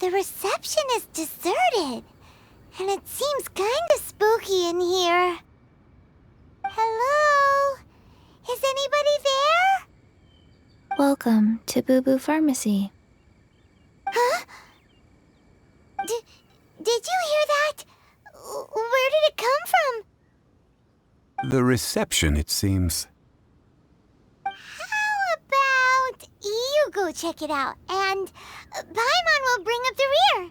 The reception is deserted, and it seems kinda spooky in here. Hello? Is anybody there? Welcome to Boo Boo Pharmacy. Huh? Did you hear that? Where did it come from? The reception, it seems. How about you go check it out, and Paimon will bring up the rear.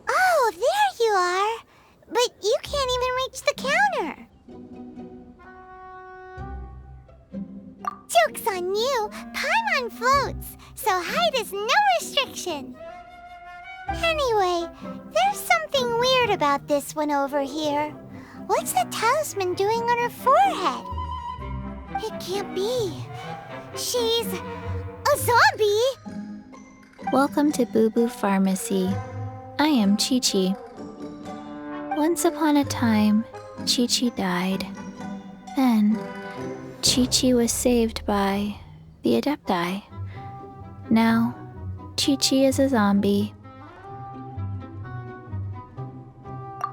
Oh, there you are. But you can't even reach the counter. Joke's on you. Paimon floats, so height is no restriction. Anyway, there's something weird about this one over here. What's the talisman doing on her forehead? It can't be. She's a zombie. Welcome to Boo Boo Pharmacy. I am Qiqi. Once upon a time, Qiqi died. Then, Qiqi was saved by the Adepti. Now, Qiqi is a zombie.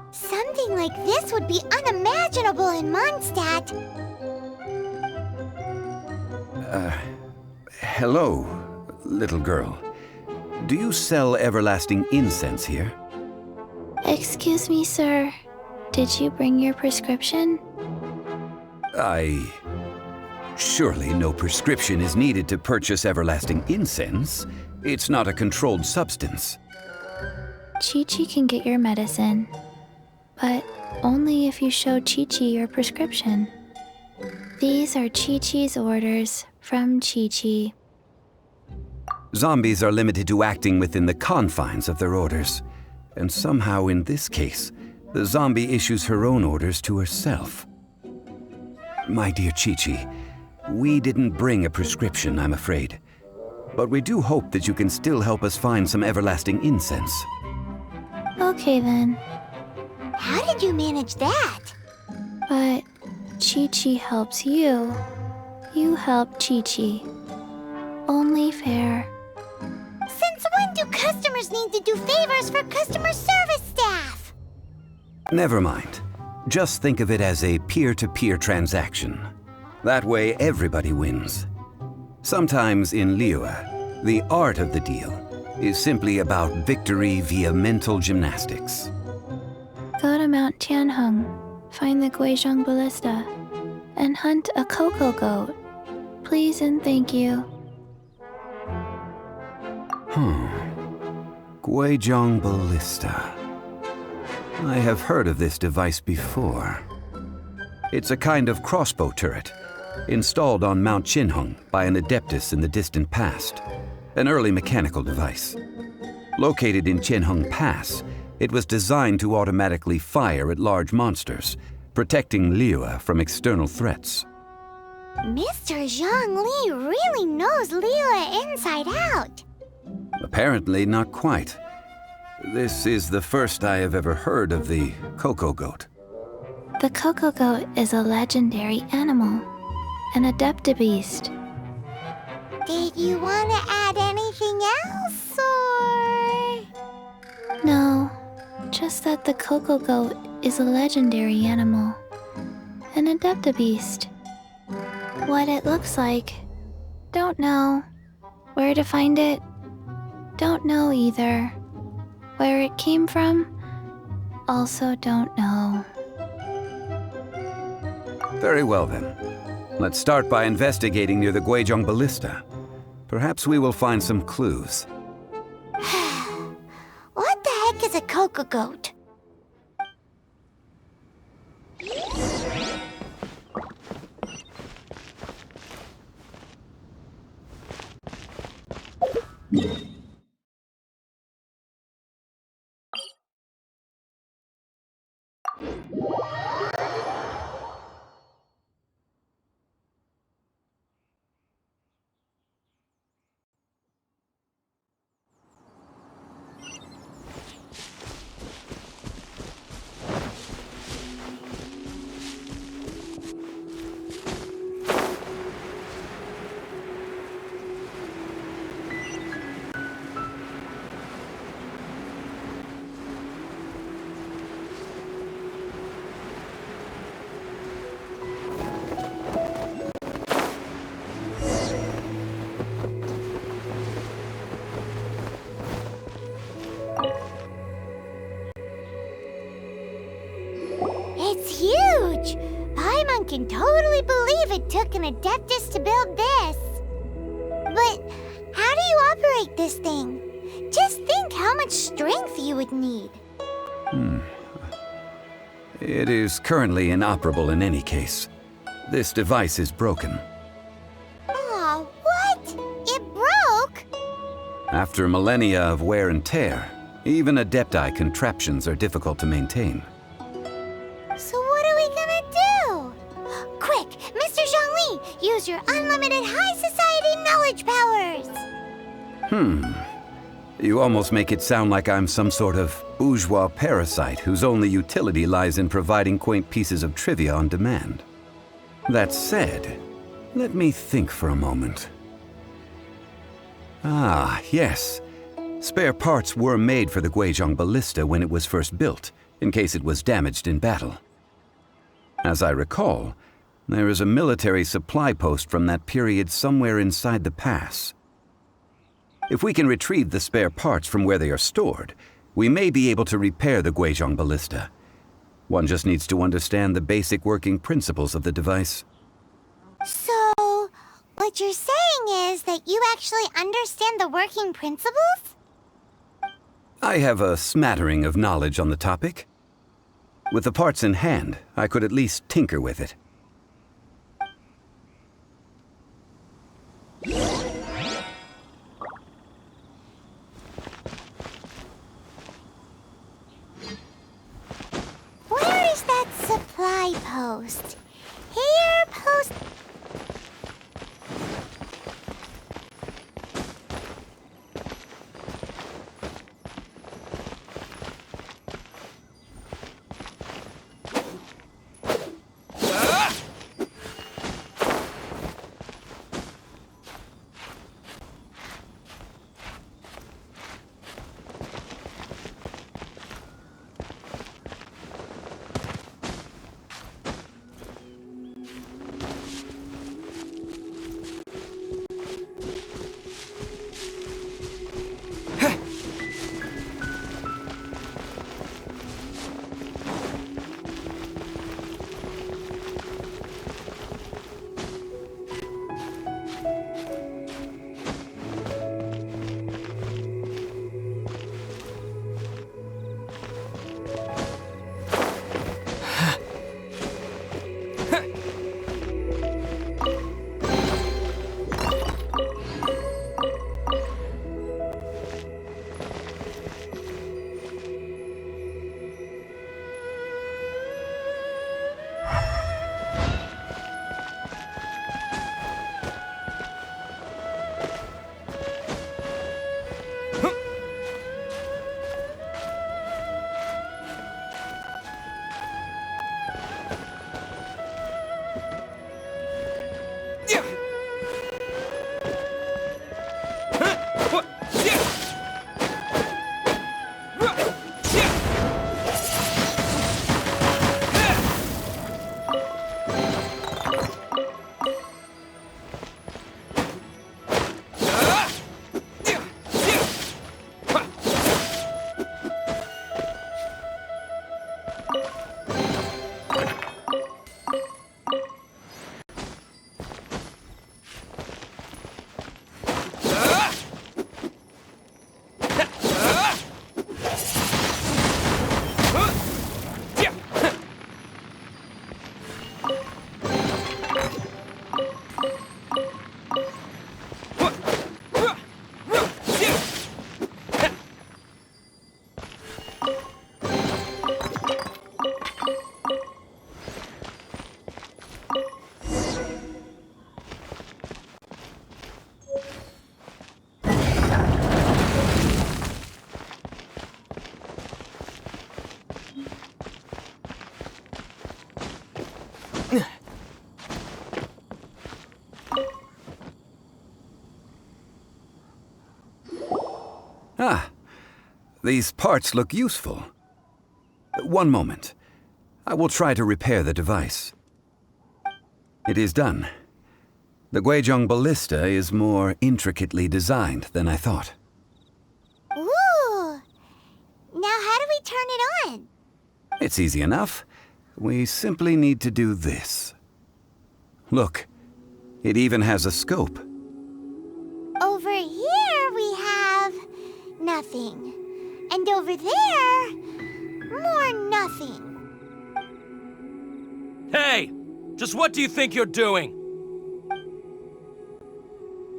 Something like this would be unimaginable in Mondstadt. Hello, little girl. Do you sell everlasting incense here? Excuse me, sir. Did you bring your prescription? Surely no prescription is needed to purchase everlasting incense. It's not a controlled substance. Qiqi can get your medicine, but only if you show Qiqi your prescription. These are Qiqi's orders from Qiqi. Zombies are limited to acting within the confines of their orders. And somehow in this case, the zombie issues her own orders to herself. My dear Qiqi, we didn't bring a prescription, I'm afraid. But we do hope that you can still help us find some everlasting incense. Okay then. How did you manage that? But Qiqi helps you. You help Qiqi. Only fair. Since when do customers need to do favors for customer service staff? Never mind. Just think of it as a peer-to-peer transaction. That way everybody wins. Sometimes in Liyue, the art of the deal is simply about victory via mental gymnastics. Go to Mount Tianheng, find the Guizhong ballista, and hunt a Coco Goat. Please and thank you. Guizhong ballista. I have heard of this device before. It's a kind of crossbow turret, installed on Mount Tianheng by an adeptus in the distant past, an early mechanical device. Located in Tianheng Pass, it was designed to automatically fire at large monsters, protecting Liyue from external threats. Mr. Zhang Li really knows Liyue inside out. Apparently not quite. This is the first I have ever heard of the Coco Goat. The Coco Goat is a legendary animal, an adeptabeast. Did you want to add anything else, or...? No, just that the Coco Goat is a legendary animal, an adeptabeast. What it looks like, don't know. Where to find it, don't know either. Where it came from, also don't know. Very well then. Let's start by investigating near the Guizhong ballista. Perhaps we will find some clues. What the heck is a Coco Goat? It's huge! Paimon can totally believe it took an Adeptus to build this. But how do you operate this thing? Just think how much strength you would need. It is currently inoperable in any case. This device is broken. Aw, what? It broke? After millennia of wear and tear, even Adepti contraptions are difficult to maintain. So what are we gonna do? Quick, Mr. Zhongli, use your unlimited high society knowledge powers! You almost make it sound like I'm some sort of bourgeois parasite whose only utility lies in providing quaint pieces of trivia on demand. That said, let me think for a moment. Ah, yes. Spare parts were made for the Guizhong ballista when it was first built, in case it was damaged in battle. As I recall, there is a military supply post from that period somewhere inside the pass. If we can retrieve the spare parts from where they are stored, we may be able to repair the Guizhong ballista. One just needs to understand the basic working principles of the device. So, what you're saying is that you actually understand the working principles? I have a smattering of knowledge on the topic. With the parts in hand, I could at least tinker with it. Where is that supply post? Here, post... Ah, these parts look useful. One moment. I will try to repair the device. It is done. The Guizhong ballista is more intricately designed than I thought. Ooh! Now how do we turn it on? It's easy enough. We simply need to do this. Look, it even has a scope. Over here we have nothing. And over there, more nothing. Hey! Just what do you think you're doing?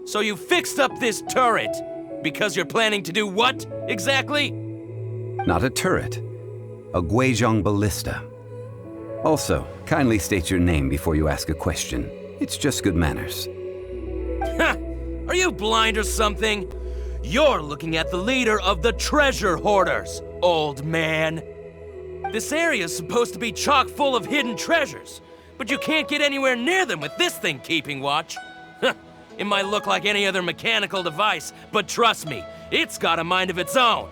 So you fixed up this turret because you're planning to do what, exactly? Not a turret. A Guizhong ballista. Also, kindly state your name before you ask a question. It's just good manners. Ha! Are you blind or something? You're looking at the leader of the treasure hoarders, old man. This area's supposed to be chock full of hidden treasures, but you can't get anywhere near them with this thing keeping watch. It might look like any other mechanical device, but trust me, it's got a mind of its own.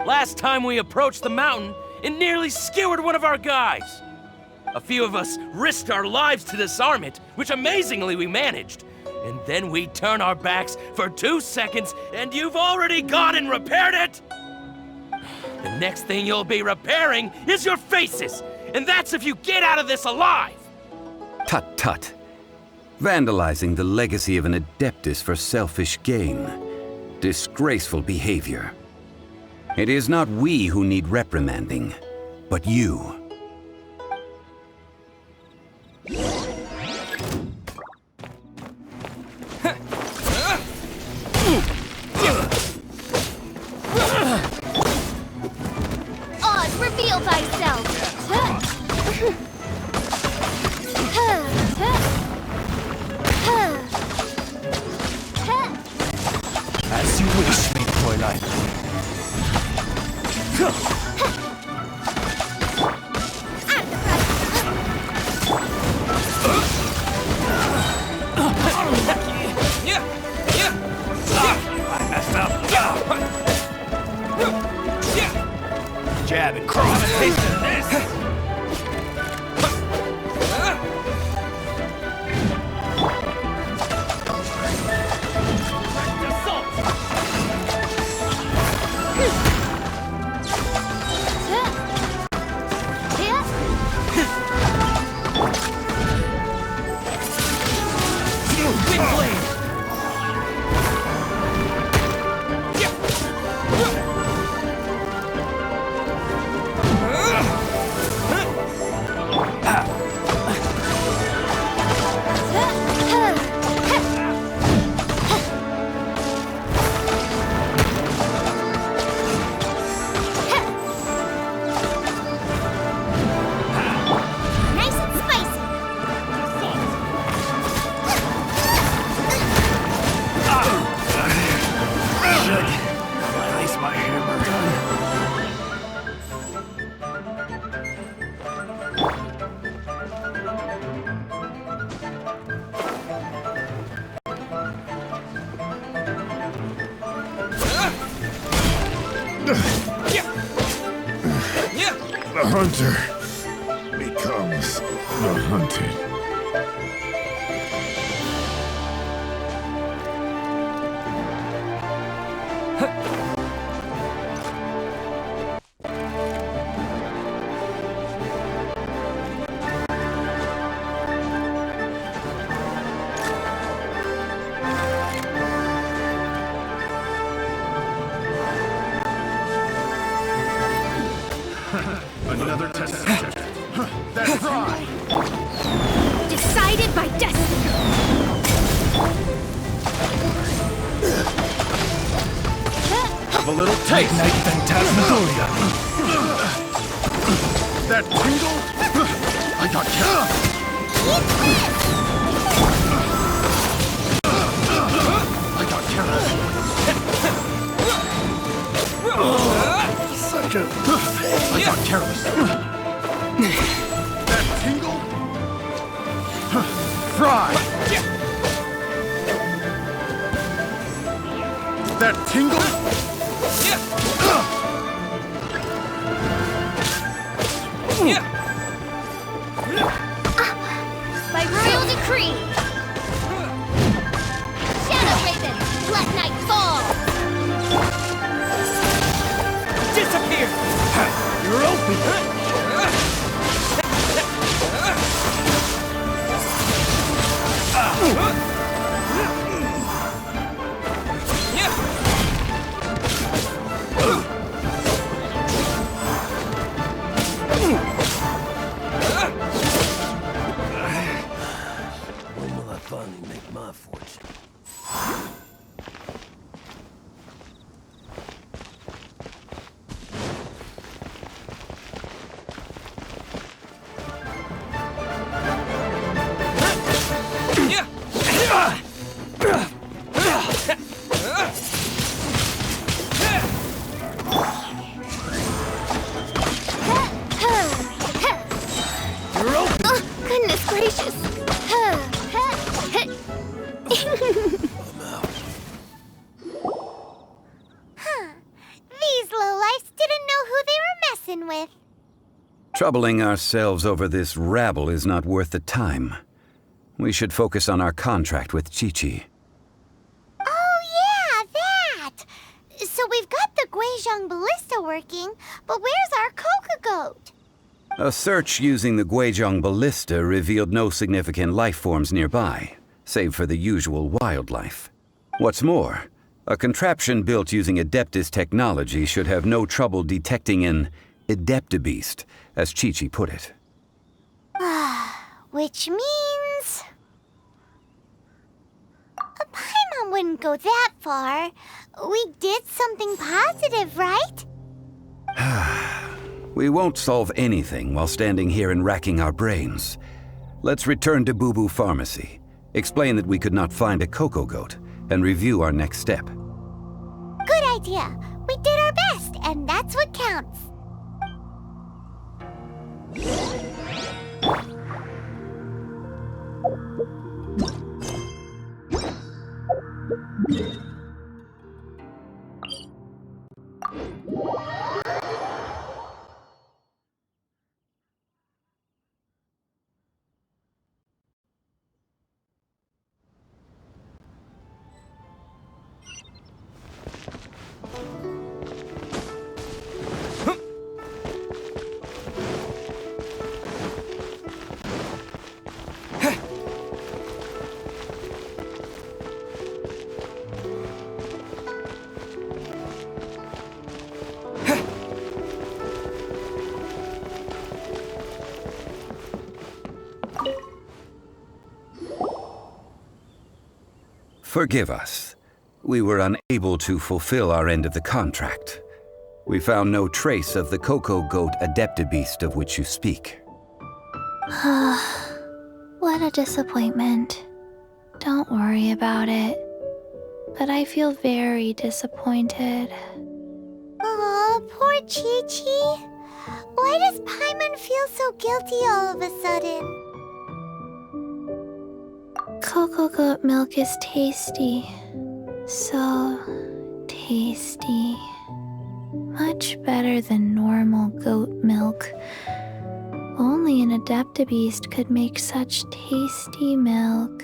Last time we approached the mountain, it nearly skewered one of our guys. A few of us risked our lives to disarm it, which amazingly we managed. And then we turn our backs for 2 seconds, and you've already gone and repaired it! The next thing you'll be repairing is your faces! And that's if you get out of this alive! Tut tut. Vandalizing the legacy of an adeptus for selfish gain. Disgraceful behavior. It is not we who need reprimanding, but you. Oz, reveal thyself! As you wish, me Twilight. I messed up. Jab and cross. Taste of this. The hunter becomes the hunted. Another test subject. That's right. Decided by destiny. Have a little taste. Night Phantasmagoria. That tingle? I got careless. I got careless. Such a... I got careless. That tingle? Fry. That tingle? my fortune. Goodness gracious. These lowlifes didn't know who they were messing with. Troubling ourselves over this rabble is not worth the time. We should focus on our contract with Qiqi. Oh yeah, that! So we've got the Guizhong ballista working, but where's our Coco Goat? A search using the Guizhong ballista revealed no significant life forms nearby, save for the usual wildlife. What's more, a contraption built using Adeptus technology should have no trouble detecting an Adeptabeast, as Qiqi put it. Which means... Paimon wouldn't go that far. We did something positive, right? We won't solve anything while standing here and racking our brains. Let's return to Boo Boo Pharmacy, explain that we could not find a Coco Goat, and review our next step. Good idea. We did our best, and that's what counts. Forgive us. We were unable to fulfill our end of the contract. We found no trace of the Coco Goat Adeptabeast of which you speak. What a disappointment. Don't worry about it. But I feel very disappointed. Aw, poor Qiqi. Why does Paimon feel so guilty all of a sudden? Coco Goat milk is tasty. So tasty. Much better than normal goat milk. Only an Adeptabeast could make such tasty milk.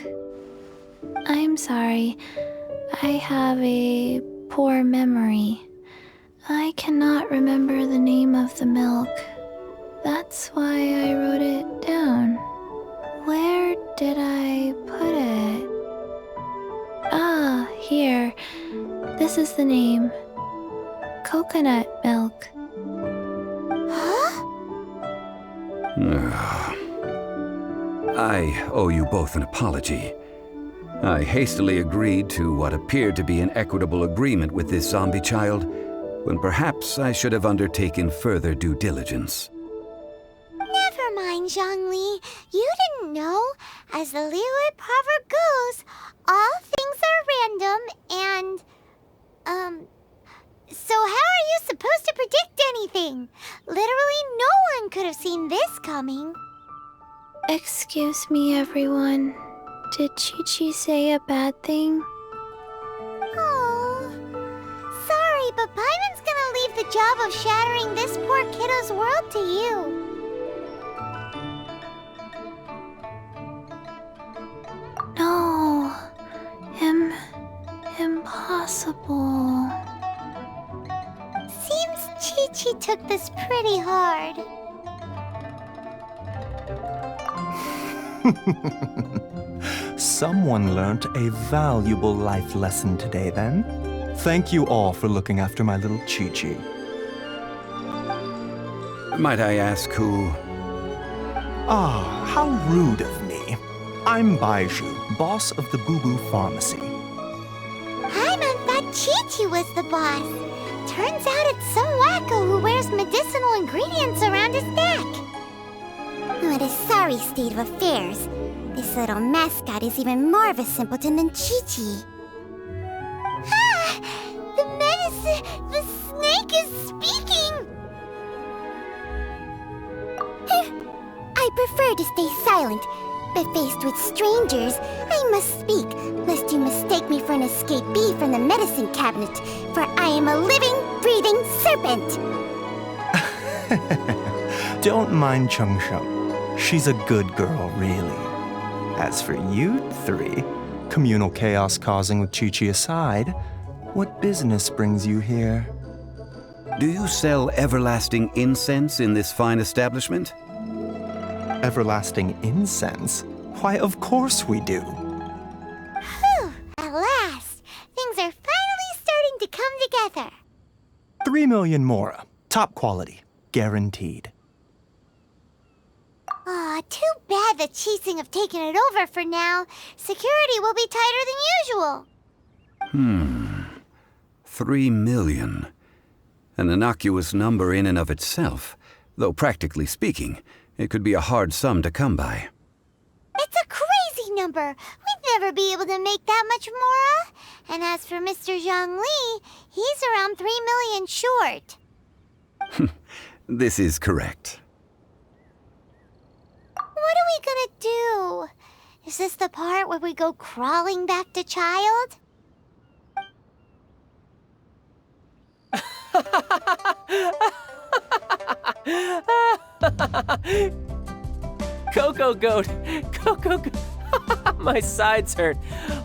I'm sorry. I have a poor memory. I cannot remember the name of the milk. That's why I wrote it down. Where did I put it? Ah, here. This is the name. Coconut milk. Huh? I owe you both an apology. I hastily agreed to what appeared to be an equitable agreement with this zombie child, when perhaps I should have undertaken further due diligence. Never mind, Zhongli. You didn't know. As the Liyue proverb goes, all things are random and, so how are you supposed to predict anything? Literally no one could have seen this coming. Excuse me, everyone. Did Qiqi say a bad thing? Oh, sorry, but Paimon's gonna leave the job of shattering this poor kiddo's world to you. No. Impossible. Seems Qiqi took this pretty hard. Someone learnt a valuable life lesson today, then. Thank you all for looking after my little Qiqi. Might I ask who? Ah, how rude of me. I'm Baizhu, boss of the Boo Boo Pharmacy. Paimon thought Qiqi was the boss. Turns out it's some wacko who wears medicinal ingredients around his neck. What a sorry state of affairs. This little mascot is even more of a simpleton than Qiqi. Ah! The snake is speaking! I prefer to stay silent, but faced with strangers, I must speak, lest you mistake me for an escapee from the medicine cabinet, for I am a living, breathing serpent! Don't mind Chung Chung. She's a good girl, really. As for you three, communal chaos causing with Qiqi aside, what business brings you here? Do you sell everlasting incense in this fine establishment? Everlasting incense? Why, of course we do. Whew, at last, things are finally starting to come together. 3 million mora. Top quality. Guaranteed. Aw, too bad the Qixing have taken it over for now. Security will be tighter than usual. 3 million. An innocuous number in and of itself, though practically speaking, it could be a hard sum to come by. It's a crazy number. We'd never be able to make that much mora. And as for Mr. Zhang Li, he's around 3 million short. This is correct. What are we gonna do? Is this the part where we go crawling back to Childe? Coco Goat! Coco Goat! My sides hurt.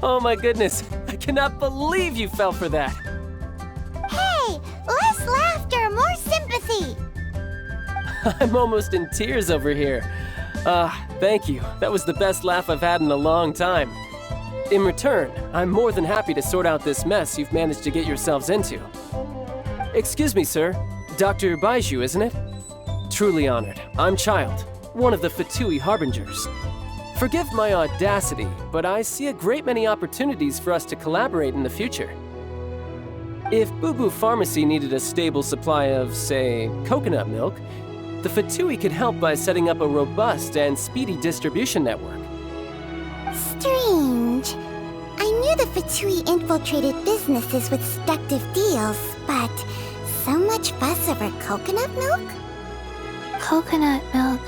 Oh my goodness. I cannot believe you fell for that. Hey, less laughter, more sympathy. I'm almost in tears over here. Thank you. That was the best laugh I've had in a long time. In return, I'm more than happy to sort out this mess you've managed to get yourselves into. Excuse me, sir. Dr. Baiju, isn't it? Truly honored. I'm Childe, one of the Fatui Harbingers. Forgive my audacity, but I see a great many opportunities for us to collaborate in the future. If Boo Boo Pharmacy needed a stable supply of, say, coconut milk, the Fatui could help by setting up a robust and speedy distribution network. Strange. I knew the Fatui infiltrated businesses with seductive deals, but so much fuss over coconut milk? Coconut milk.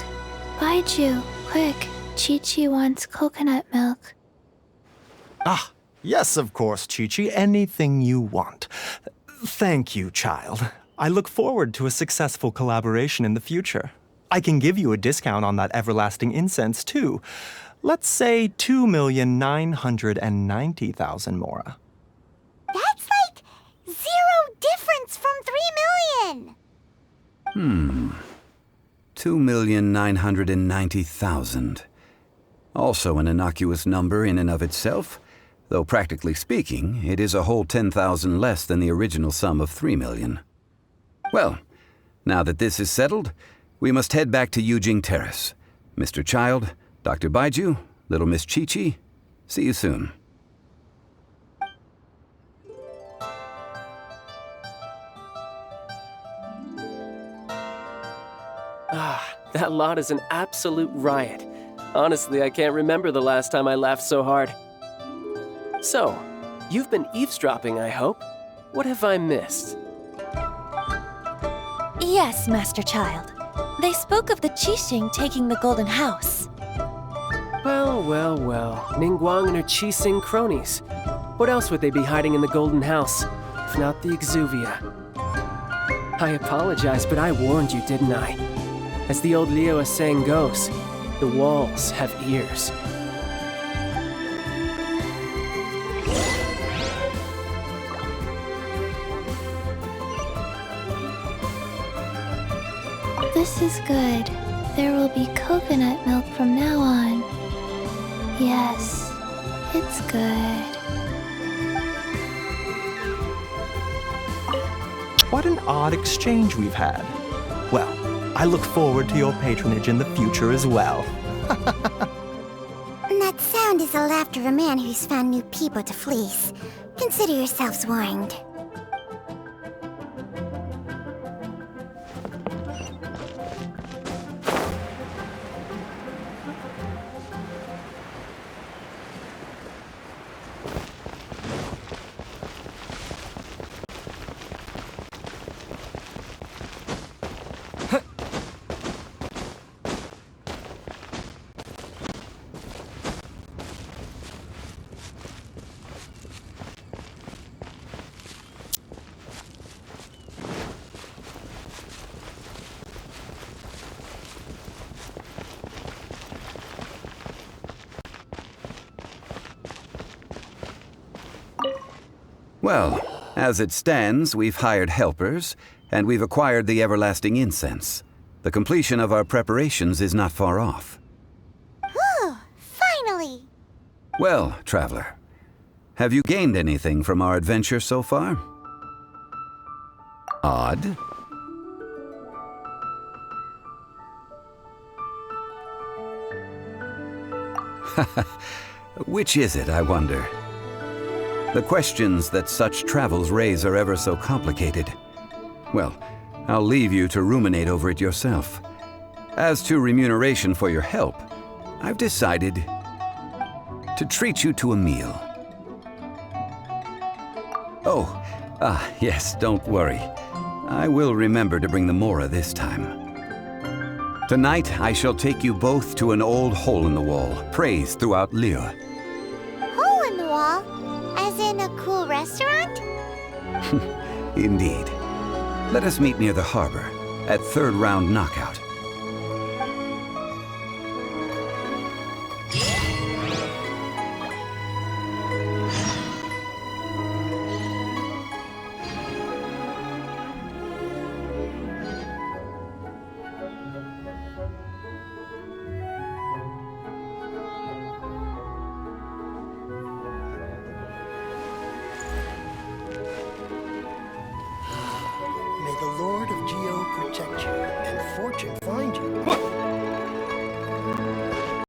Baiju, quick. Qiqi wants coconut milk. Ah, yes, of course, Qiqi. Anything you want. Thank you, child. I look forward to a successful collaboration in the future. I can give you a discount on that everlasting incense, too. Let's say 2,990,000 mora. That's like 0 difference from 3 million. 2,990,000. Also an innocuous number in and of itself, though practically speaking, it is a whole 10,000 less than the original sum of 3 million. Well, now that this is settled, we must head back to Yujing Terrace. Mr. Childe, Dr. Baiju, little Miss Qiqi, see you soon. That lot is an absolute riot. Honestly, I can't remember the last time I laughed so hard. So, you've been eavesdropping, I hope? What have I missed? Yes, Master Childe. They spoke of the Qixing taking the Golden House. Well, Ningguang and her Qixing cronies. What else would they be hiding in the Golden House, if not the Exuvia? I apologize, but I warned you, didn't I? As the old Liyue saying goes, the walls have ears. This is good. There will be coconut milk from now on. Yes, it's good. What an odd exchange we've had. Well, I look forward to your patronage in the future as well. That sounds sound is the laughter of a man who's found new people to fleece. Consider yourselves warned. Well, as it stands, we've hired helpers, and we've acquired the everlasting incense. The completion of our preparations is not far off. Whew, finally! Well, traveler, have you gained anything from our adventure so far? Odd. Which is it, I wonder? The questions that such travels raise are ever so complicated. Well, I'll leave you to ruminate over it yourself. As to remuneration for your help, I've decided to treat you to a meal. Oh, yes, don't worry. I will remember to bring the Mora this time. Tonight, I shall take you both to an old hole-in-the-wall, praised throughout Liyue. Hole in the wall? As in a cool restaurant? Indeed. Let us meet near the harbor, at third round knockout.